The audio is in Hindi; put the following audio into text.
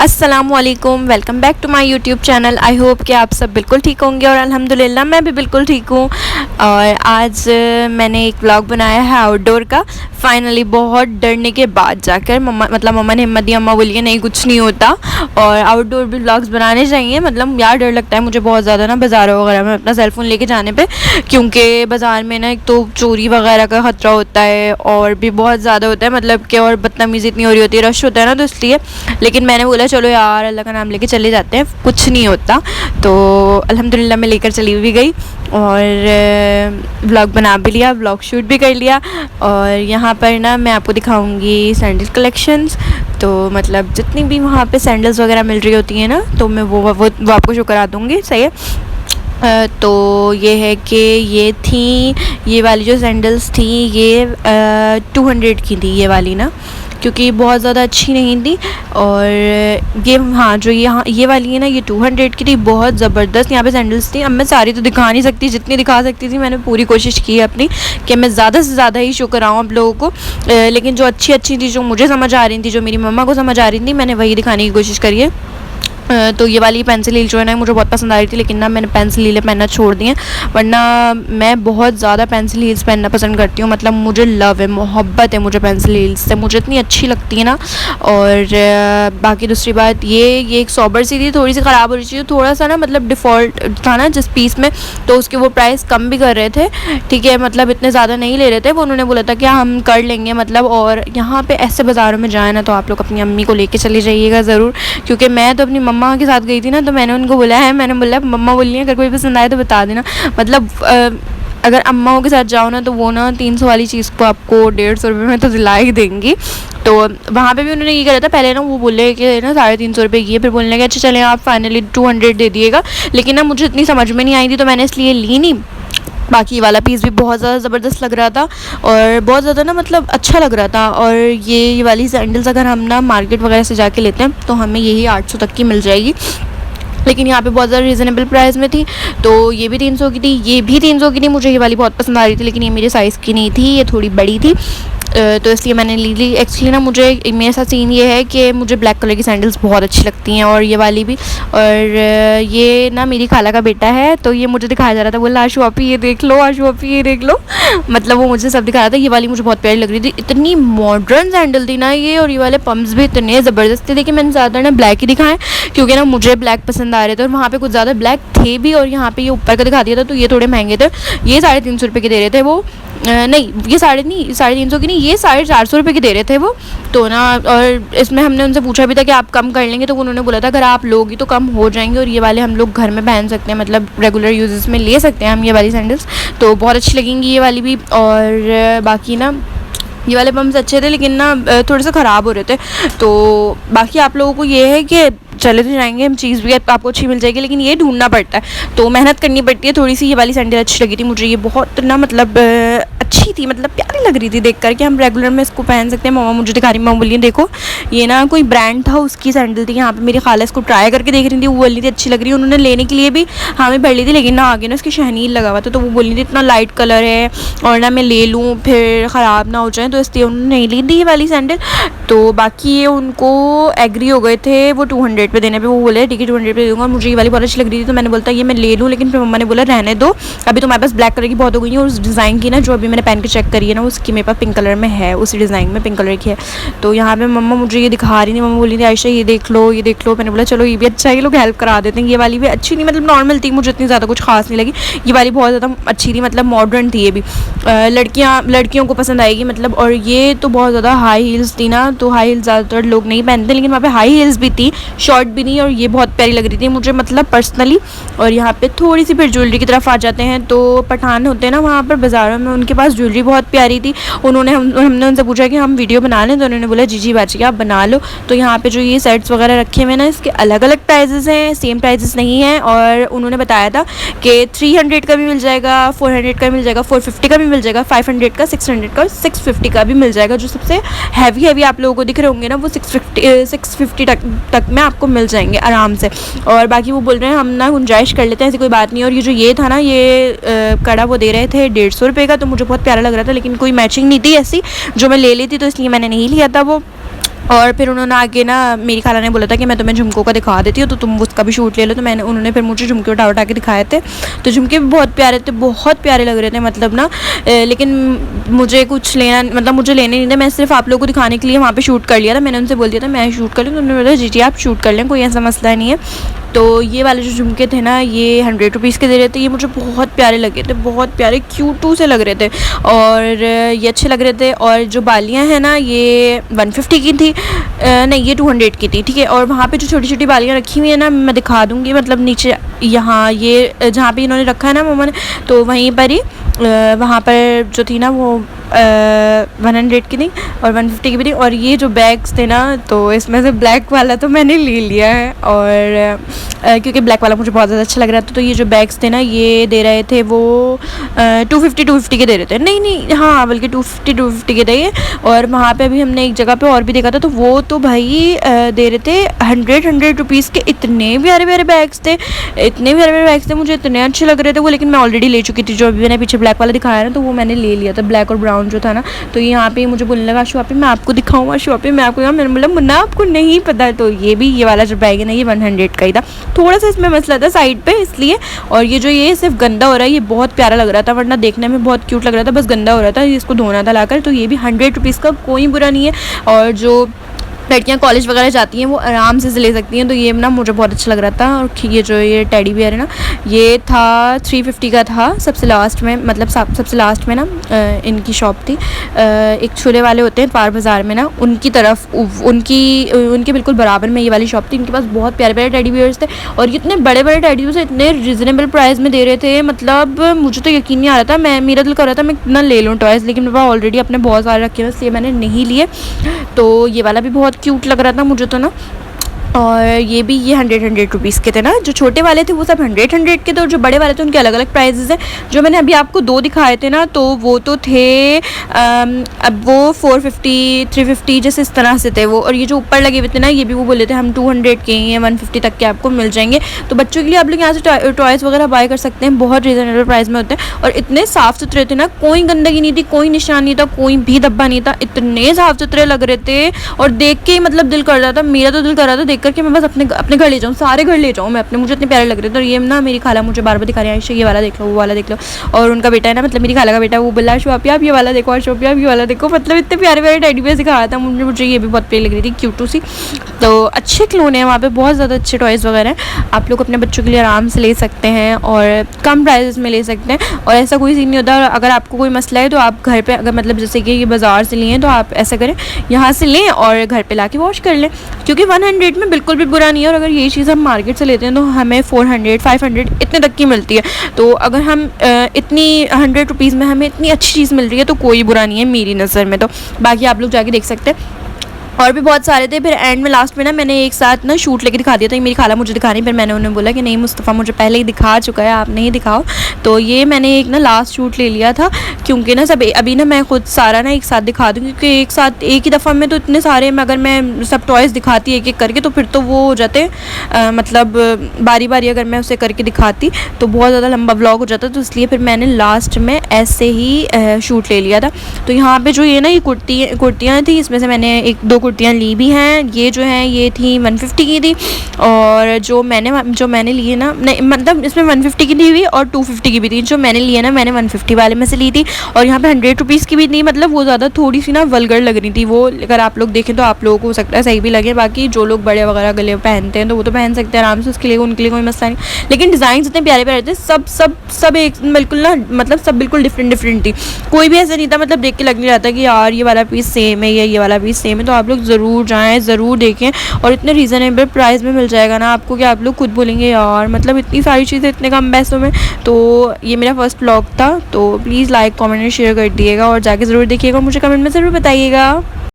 अस्सलामुअलैकुम, welcome back to my YouTube channel. I hope कि आप सब बिल्कुल ठीक होंगे और अल्हम्दुलिल्लाह मैं भी बिल्कुल ठीक हूँ। और आज मैंने एक व्लॉग बनाया है आउटडोर का। फाइनली बहुत डरने के बाद जाकर मम्मा ने हिम्मत दी, अम्मा बोलिए नहीं कुछ नहीं होता और आउटडोर भी व्लॉग्स बनाने चाहिए। मतलब यार डर लगता है मुझे बहुत ज़्यादा ना बाज़ारों वगैरह में अपना सेलफ़ोन लेके जाने पे, क्योंकि बाज़ार में ना एक तो चोरी वगैरह का ख़तरा होता है और भी बहुत ज़्यादा होता है, मतलब कि और बदतमीज़ी इतनी हो रही होती है, रश होता है ना, तो इसलिए। लेकिन मैंने बोला चलो यार अल्लाह का नाम लेके चले जाते हैं, कुछ नहीं होता। तो अल्हम्दुलिल्लाह मैं लेकर चली भी गई और व्लॉग बना भी लिया, व्लॉग शूट भी कर लिया। और यहाँ पर ना मैं आपको दिखाऊंगी सैंडल कलेक्शंस। तो मतलब जितनी भी वहाँ पे सैंडल्स वगैरह मिल रही होती हैं ना, तो मैं वो आपको शो करा दूँगी, सही है। तो ये है कि ये वाली जो सैंडल्स थी ये 200 की थी, ये वाली ना, क्योंकि बहुत ज़्यादा अच्छी नहीं थी। और ये हाँ जो ये वाली है ना, ये 200 की थी, बहुत ज़बरदस्त यहाँ पे सैंडल्स थी। अब मैं सारी तो दिखा नहीं सकती, जितनी दिखा सकती थी मैंने पूरी कोशिश की है अपनी कि मैं ज़्यादा से ज़्यादा ही शो कराऊँ आप लोगों को। लेकिन जो अच्छी थी, जो मुझे समझ आ रही थी, जो मेरी मम्मा को समझ आ रही थी, मैंने वही दिखाने की कोशिश करी है। तो ये वाली पेंसिल हील जो है ना मुझे बहुत पसंद आ रही थी, लेकिन ना मैंने पेंसिल हीलें पहनना छोड़ दी हैं, वरना मैं बहुत ज़्यादा पेंसिल हील्स पहनना पसंद करती हूँ। मतलब मुझे लव है, मोहब्बत है मुझे पेंसिल हील्स से, मुझे इतनी अच्छी लगती है ना। और बाकी दूसरी बात ये एक सॉबर सी थी, थोड़ी सी ख़राब हो रही थी, थोड़ा सा ना मतलब डिफ़ॉल्ट था ना जिस पीस में, तो उसके वो प्राइस कम भी कर रहे थे, ठीक है, मतलब इतने ज़्यादा नहीं ले रहे थे वो। उन्होंने बोला था कि हम कर लेंगे मतलब। और यहाँ पर ऐसे बाज़ारों में जाए ना तो आप लोग अपनी अम्मी को लेके चले जाइएगा ज़रूर, क्योंकि मैं तो अपनी मम्मा के साथ गई थी ना, तो मैंने उनको बोला है, मैंने बोला मम्मा बोली है अगर कोई पसंद आए तो बता देना। मतलब अगर अम्माओं के साथ जाओ ना तो वो ना 300 वाली चीज़ को आपको 150 रुपये में तो दिला ही देंगी। तो वहाँ पे भी उन्होंने ये करा था, पहले ना वो बोले कि ना 350 रुपये की है, फिर बोलने लगे अच्छा चलें आप फाइनली 200 दे दिएगा। लेकिन ना मुझे इतनी समझ में नहीं आई थी तो मैंने इसलिए ली नहीं। बाकी वाला पीस भी बहुत ज़्यादा ज़बरदस्त लग रहा था और बहुत ज़्यादा ना मतलब अच्छा लग रहा था। और ये वाली सैंडल्स अगर हम ना मार्केट वगैरह से जाके लेते हैं तो हमें यही 800 तक की मिल जाएगी, लेकिन यहाँ पे बहुत ज़्यादा रीज़नेबल प्राइस में थी। तो ये भी 300 की थी, ये भी 300 की थी। मुझे ये वाली बहुत पसंद आ रही थी, लेकिन ये मेरे साइज़ की नहीं थी, ये थोड़ी बड़ी थी, तो इसलिए मैंने ली एक्चुअली ना मुझे मेरे साथ सीन ये है कि मुझे ब्लैक कलर की सैंडल्स बहुत अच्छी लगती हैं और ये वाली भी। और ये ना मेरी खाला का बेटा है, तो ये मुझे दिखाया जा रहा था, बोला आशु आपी ये देख लो, आशु आपी ये देख लो। मतलब वो मुझे सब दिखा रहा था। ये वाली मुझे बहुत प्यारी लग रही थी, इतनी मॉडर्न सैंडल थी ना ये, और ये वाले पम्प्स भी इतने ज़बरदस्त थे। लेकिन मैंने ज़्यादा ना ब्लैक ही दिखाएं, क्योंकि ना मुझे ब्लैक पसंद आ रहे थे और वहाँ पे कुछ ज़्यादा ब्लैक थे भी। और यहाँ पे ये ऊपर का दिखा दिया था, तो ये थोड़े महंगे थे, ये 350 रुपये के दे रहे थे वो। नहीं ये 350 की नहीं, ये 450 रुपये के दे रहे थे वो। तो ना और इसमें हमने उनसे पूछा भी था कि आप कम कर लेंगे, तो उन्होंने बोला था अगर आप लोगी तो कम हो जाएंगे। और ये वाले हम लोग घर में पहन सकते हैं, मतलब रेगुलर यूजेस में ले सकते हैं हम ये वाली सैंडल्स, तो बहुत अच्छी लगेंगी ये वाली भी। और बाकी ना ये वाले पम्प्स अच्छे थे, लेकिन ना थोड़े से ख़राब हो रहे थे। तो बाकी आप लोगों को ये है कि चले तो जाएंगे हम, चीज़ भी आपको अच्छी मिल जाएगी, लेकिन ये ढूंढना पड़ता है, तो मेहनत करनी पड़ती है थोड़ी सी। ये वाली सैंडल अच्छी लगी थी मुझे, ये बहुत ना मतलब अच्छी थी, मतलब प्यारी लग रही थी देख कर के हम रेगुलर में इसको पहन सकते हैं। मम्मा मुझे दिखा रही, मम्मा बोलिए देखो ये ना कोई ब्रांड था उसकी सैंडल थी। यहाँ पे मेरी खाला इसको ट्राई करके देख रही थी, वो बोली थी अच्छी लग रही है। उन्होंने लेने के लिए भी हमें भर ली थी, लेकिन ना आगे ना उसकी शहनील लगा हुआ था, तो वो बोली थी इतना लाइट कलर है और ना मैं ले लूँ फिर ख़राब ना हो जाए, तो इसलिए उन्होंने नहीं ली थी ये वाली सैंडल। तो बाकी ये उनको एग्री हो गए थे वो 200 पे देने पे, वो बोले ठीक है 200 पे दूँगा। और मुझे ये वाली बहुत अच्छी लग रही थी, तो मैंने बोलता ये मैं ले लूँ, लेकिन फिर मम्मा ने बोला रहने दो, अभी तुम्हारे पास ब्लैक कलर की बहुत हो गई है, और उस डिज़ाइन की ना जो अभी मैंने पहन के चेक करी है ना उसकी मेरे पास पिंक कलर में है, उसी डिज़ाइन में पिंक कलर की है। तो यहाँ पे मम्मा मुझे ये दिखा रही थी, मम्मा बोली थी आयशा ये देख लो ये देख लो। मैंने बोला चलो ये भी अच्छा है, ये लोग हेल्प करा देते हैं। ये वाली भी अच्छी थी, मतलब नॉर्मल थी, मुझे इतनी ज़्यादा कुछ खास नहीं लगी। ये वाली बहुत ज़्यादा अच्छी थी, मतलब मॉडर्न थी ये भी, लड़कियों को पसंद आएगी मतलब। और ये तो बहुत ज़्यादा हाई हील्स थी ना, तो हाई हील्स ज़्यादातर लोग नहीं पहनते, लेकिन वहाँ पे हाई हील्स भी थी, शॉर्ट भी नहीं, और ये बहुत प्यारी लग रही थी मुझे मतलब पर्सनली। और यहाँ पे थोड़ी सी फिर ज्वेलरी की तरफ आ जाते हैं, तो पठान होते हैं ना वहाँ पर बाज़ारों में, उनके पास ज्वेलरी बहुत प्यारी थी। हमने उनसे पूछा कि हम वीडियो बना लें, तो उन्होंने बोला जी जी बाजी आप बना लो। तो यहाँ पे जो ये सेट्स वगैरह रखे हुए ना, इसके अलग अलग प्राइजेस हैं, सेम प्राइजेस नहीं हैं। और उन्होंने बताया था कि 300 का भी मिल जाएगा, 400 का भी मिल जाएगा, 450 का भी मिल जाएगा, 500 का, 600 का, 650 का भी मिल जाएगा। जो सबसे हैवी आप लोगों को दिख रहे होंगे ना वो 650 तक में आपको मिल जाएंगे आराम से। और बाकी वो बोल रहे हैं हम ना गुंजाइश कर लेते हैं, ऐसी कोई बात नहीं। और ये था ना ये कड़ा वो दे रहे थे 150 रुपये का, तो मुझे बहुत प्यारा लग रहा था, लेकिन कोई मैचिंग नहीं थी ऐसी जो मैं ले ली थी, तो इसलिए मैंने नहीं लिया था वो। और फिर उन्होंने आगे ना, मेरी खाला ने बोला था कि मैं तुम्हें झुमकों का दिखा देती हूँ तो तुम उसका भी शूट ले लो। तो उन्होंने फिर मुझे झुमके उठा के दिखाए थे। तो झुमके भी बहुत प्यारे थे, बहुत प्यारे लग रहे थे मतलब ना। लेकिन मुझे कुछ लेना, मतलब मुझे लेने नहीं थे, मैं सिर्फ आप लोगों को दिखाने के लिए वहाँ पे शूट कर लिया था। मैंने उनसे बोल दिया था मैं शूट कर लूँ, तो उन्होंने बोला जी आप शूट कर लें, कोई ऐसा मसला नहीं है। तो ये वाले जो झुमके थे ना, ये 100 रुपीज़ के दे रहे थे। ये मुझे बहुत प्यारे लगे थे, बहुत प्यारे क्यूटू से लग रहे थे और ये अच्छे लग रहे थे। और जो बालियाँ हैं ना, ये 150 की थी, नहीं ये 200 की थी, ठीक है। और वहाँ पे जो छोटी छोटी बालियाँ रखी हुई है ना, मैं दिखा दूँगी, मतलब नीचे यहाँ ये जहाँ पे इन्होंने रखा है ना मम्मा ने, तो वहीं पर ही वहाँ पर जो थी ना वो 100 की थी और 150 की भी थी। और ये जो बैग्स थे ना, तो इसमें से ब्लैक वाला तो मैंने ले लिया है, और क्योंकि ब्लैक वाला मुझे बहुत ज़्यादा अच्छा लग रहा था। तो ये जो बैग्स थे ना, ये दे रहे थे वो 250 के दे रहे थे, नहीं हाँ बल्कि 250 के थे ये। और वहाँ पे अभी हमने एक जगह पे और भी देखा था, तो वो तो भाई दे रहे थे 100 रुपीज़ के। इतने प्यारे प्यारे बैग्स थे, इतने प्यारे प्यारे बैग्स थे, मुझे इतने अच्छे लग रहे थे वो। लेकिन मैं ऑलरेडी ले चुकी थी, जो अभी मैंने पीछे ब्लैक वाला दिखाया ना, तो वो मैंने ले लिया था, ब्लैक और ब्राउन जो था ना। तो यहाँ पे मुझे बोलने लगा शॉपी मैं आपको दिखाऊंगा, शॉपी मैं आपको, मैंने बोला मुन्ना आपको नहीं पता। तो ये वाला जो बैग है ना, ये 100 का ही था। थोड़ा सा इसमें मसला था साइड पे इसलिए। और ये जो ये सिर्फ गंदा हो रहा है, ये बहुत प्यारा लग रहा था, वरना देखने में बहुत क्यूट लग रहा था, बस गंदा हो रहा था, इसको धोना था लाकर। तो ये भी 100 रुपीज़ का कोई बुरा नहीं है। और जो लड़कियाँ कॉलेज वगैरह जाती हैं वो आराम से ले सकती हैं। तो ये ना मुझे बहुत अच्छा लग रहा था। और ये जो ये टेडी बियर है ना, ये था 350 का था सबसे लास्ट में, मतलब सबसे लास्ट में ना इनकी शॉप थी। एक छोले वाले होते हैं पार बाज़ार में ना, उनकी तरफ उनके बिल्कुल बराबर में ये वाली शॉप थी। इनके पास बहुत प्यारे प्यारे टेडी बियर्स थे और इतने बड़े बड़े टेडी बियर्स इतने रिजनेबल प्राइस में दे रहे थे, मतलब मुझे तो यकीन नहीं आ रहा था। मेरा दिल कर रहा था मैं कितना ले लूँ टॉयज़, लेकिन मेरे पास ऑलरेडी अपने बहुत सारे रखे हुए, इसलिए मैंने नहीं लिए। तो ये वाला भी बहुत क्यूट लग रहा था मुझे तो ना। और ये भी ये 100 रुपीज़ के थे ना। जो छोटे वाले थे वो सब 100 के थे, और जो बड़े वाले थे उनके अलग अलग प्राइजेज़ हैं। जो मैंने अभी आपको 2 दिखाए थे ना, तो वो तो थे अब वो 450 350 जैसे इस तरह से थे वो। और ये जो ऊपर लगे हुए थे ना, ये भी वो बोले थे हम 200 के हैं, 150 तक के आपको मिल जाएंगे। तो बच्चों के लिए आप लोग यहाँ से टॉयज़ वगैरह बाय कर सकते हैं, बहुत रीज़नेबल प्राइस में होते हैं। और इतने साफ़ सुथरे थे ना, कोई गंदगी नहीं थी, कोई निशान नहीं था, कोई भी धब्बा नहीं था, इतने साफ़ सुथरे लग रहे थे। और देख के ही मतलब दिल कर रहा था, मेरा तो दिल कर रहा था देख करके मैं बस अपने घर ले जाऊँ, सारे घर ले जाऊँ मैं अपने, मुझे इतने प्यारे लग रहे थे। और ये ना मेरी खाला मुझे बार बार दिखा रही है, आयशा ये वाला देख लो, वो वाला देख लो। और उनका बेटा है ना, मतलब मेरी खाला का बेटा, वो बोला शॉपी आप ये वाला देखो, और शॉपी आप ये वाला देखो, मतलब इतने प्यारे प्यारे टेडी बियर दिखा रहा था मुझे ये भी बहुत प्यारी लग रही थी, क्यूटू सी। तो अच्छे खिलौने हैं वहाँ पे, बहुत ज़्यादा अच्छे टॉयज़ वगैरह हैं, आप लोग अपने बच्चों के लिए आराम से ले सकते हैं और कम प्राइस में ले सकते हैं। और ऐसा कोई सीन नहीं होता। अगर आपको कोई मसला है तो आप घर पे, अगर मतलब जैसे कि ये बाज़ार से लिए हैं, तो आप ऐसा करें यहाँ से लें और घर पे लाके वॉश कर लें, क्योंकि 100 में बिल्कुल भी बुरा नहीं है। और अगर ये चीज़ हम मार्केट से लेते हैं तो हमें 400 500 इतने तक की मिलती है। तो अगर हम इतनी 100 रुपीज़ में हमें इतनी अच्छी चीज़ मिल रही है तो कोई बुरा नहीं है मेरी नज़र में। तो बाकी आप लोग जाके देख सकते हैं, और भी बहुत सारे थे। फिर एंड में लास्ट में ना मैंने एक साथ ना शूट लेके दिखा दिया था, मेरी खाला मुझे दिखा रही, फिर मैंने उन्हें बोला कि नहीं मुस्तफ़ा मुझे पहले ही दिखा चुका है, आप नहीं दिखाओ। तो ये मैंने एक ना लास्ट शूट ले लिया था, क्योंकि ना सब अभी ना मैं खुद सारा ना एक साथ दिखा दूँ, क्योंकि एक ही दफ़ा में तो इतने सारे में अगर मैं सब टॉयज़ दिखाती एक एक करके तो फिर तो वो हो जाते, मतलब बारी बारी अगर मैं उसे करके दिखाती तो बहुत ज़्यादा लंबा व्लॉग हो जाता। तो इसलिए फिर मैंने लास्ट में ऐसे ही शूट ले लिया था। तो यहाँ पर जो ये ना ये कुर्तियाँ थी, इसमें से मैंने 1-2 कुर्तियाँ ली भी हैं। ये जो हैं ये थी 150 की थी, और जो मैंने लिए ना, नहीं मतलब इसमें 150 की थी भी और 250 की भी थी। जो मैंने लिए ना, मैंने 150 वाले में से ली थी, और यहाँ पे 100 रुपीज़ की भी थी, मतलब वो ज़्यादा थोड़ी सी ना वल्गर लग रही थी वो। अगर आप लोग देखें तो आप लोगों को हो सकता है सही भी लगे, बाकी जो लोग बड़े वगैरह गले पहनते हैं तो वो तो पहन सकते हैं आराम से, उसके लिए उनके लिए कोई मसला नहीं। लेकिन डिज़ाइन इतने प्यारे प्यारे थे, सब एक बिल्कुल ना, मतलब सब बिल्कुल डिफरेंट थी, कोई भी ऐसा नहीं था मतलब देख के लग नहीं रहा था कि यार ये वाला पीस सेम है या ये वाला पीस सेम है। तो आप लोग ज़रूर जाएँ, ज़रूर देखें, और इतने रीज़नेबल प्राइस में मिल जाएगा ना आपको कि आप लोग खुद बोलेंगे यार मतलब इतनी सारी चीज़ें इतने कम पैसों में। तो ये मेरा फर्स्ट व्लॉग था, तो प्लीज़ लाइक कमेंट और शेयर कर दिएगा, और जाके ज़रूर देखिएगा, मुझे कमेंट में ज़रूर बताइएगा।